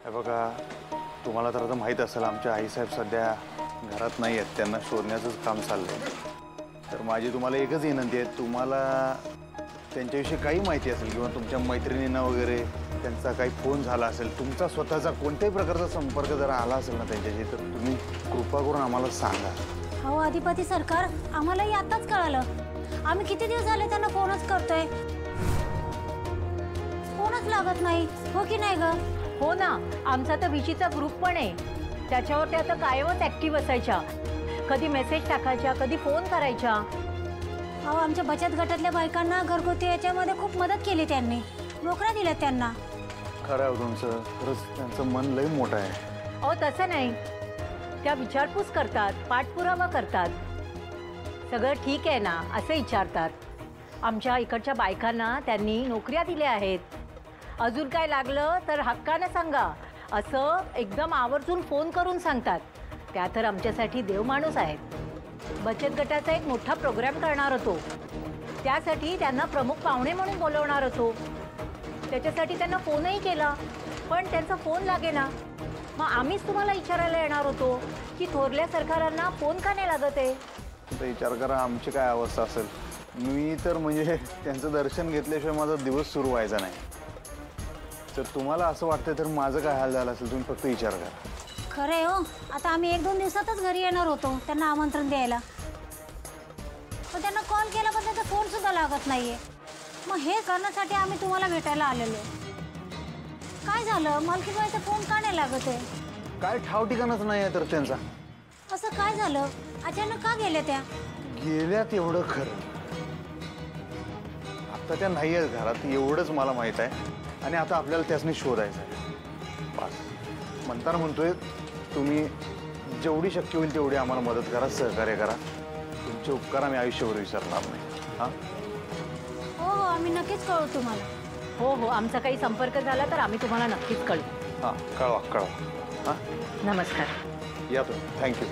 हे बघा, तुम्हाला तर आता माहीत असेल आमच्या आईसाहेब सध्या घरात नाही आहेत, त्यांना शोधण्याचंच काम चाललंय. तर माझी तुम्हाला एकच विनंती आहे, तुम्हाला त्यांच्याविषयी काही माहिती असेल किंवा तुमच्या मैत्रिणींना वगैरे त्यांचा काही फोन झाला असेल, तुमचा स्वतःचा कोणत्याही प्रकारचा संपर्क जर आला असेल ना त्यांच्याशी, तर तुम्ही कृपा करून आम्हाला सांगा. हो अधिपती सरकार, आम्हालाही आताच कळालं. आम्ही किती दिवस झाले त्यांना फोनच करतोय, फोनच लागत नाही. हो की नाही ग? हो ना, आमचा तर विशीचा ग्रुप पण आहे, त्याच्यावर त्या आता कायमच ऍक्टिव्ह असायच्या. कधी मेसेज टाकायच्या, कधी फोन करायच्या. अहो आमच्या बचत गटातल्या बायकांना घरगुती याच्यामध्ये खूप मदत केली त्यांनी, नोकऱ्या दिल्या त्यांना. खरं आहे तुमचं, खरंच त्यांचं मन लई मोठं आहे. अहो तसं नाही, त्या विचारपूस करतात, पाठपुरावा करतात. सगळं ठीक आहे ना असं विचारतात. आमच्या इकडच्या बायकांना त्यांनी नोकऱ्या दिल्या आहेत. अजून काय लागलं तर हक्कानं सांगा असं एकदम आवर्जून फोन करून सांगतात. त्या तर आमच्यासाठी देव माणूस आहेत. बचत गटाचा एक मोठा प्रोग्राम करणार होतो, त्यासाठी त्यांना प्रमुख पाहुणे म्हणून बोलवणार होतो. त्याच्यासाठी त्यांना फोनही केला, पण त्यांचा फोन लागेना. मग आम्हीच तुम्हाला विचारायला येणार होतो की थोरल्या सरकारांना फोन का नाही लागत आहे. तर विचार करा आमची काय अवस्था असेल. मी तर म्हणजे त्यांचं दर्शन घेतल्याशिवाय माझा दिवस सुरू व्हायचा नाही. तर तुम्हाला असं वाटतं तर माझं काय हाल झालं असेल तुम्ही फक्त विचार करा. खरंय हो, आता आम्ही 1-2 दिवसातच घरी येणार होतो त्यांना आमंत्रण द्यायला, पण त्यांना कॉल केला पण त्यांचा फोन सुद्धा लागत नाहीये. मग हे करण्यासाठी आम्ही तुम्हाला भेटायला आलेलो. काय झालं, मालकीबाईचा फोन का नाही लागत आहे? काय ठाव ठिकाणच नाही आहे तर त्यांचा. असं काय झालं, अचानक का गेल्या त्या? गेल्यात एवढं खरं, आता त्या नाही आहेत घरात एवढंच मला माहित आहे. आणि आता आपल्याला त्यासनी शोधायचं आहे. बस म्हणताना म्हणतोय तुम्ही जेवढी शक्य होईल तेवढी आम्हाला मदत करा, सहकार्य करा. तुमचे उपकार आम्ही आयुष्यभर विसरणार नाही. हां हो हो, आम्ही नक्कीच कळू तुम्हाला. हो हो, आमचा काही संपर्क झाला तर आम्ही तुम्हाला नक्कीच कळू. हां कळवा. हां नमस्कार. या तुम्ही. थँक्यू.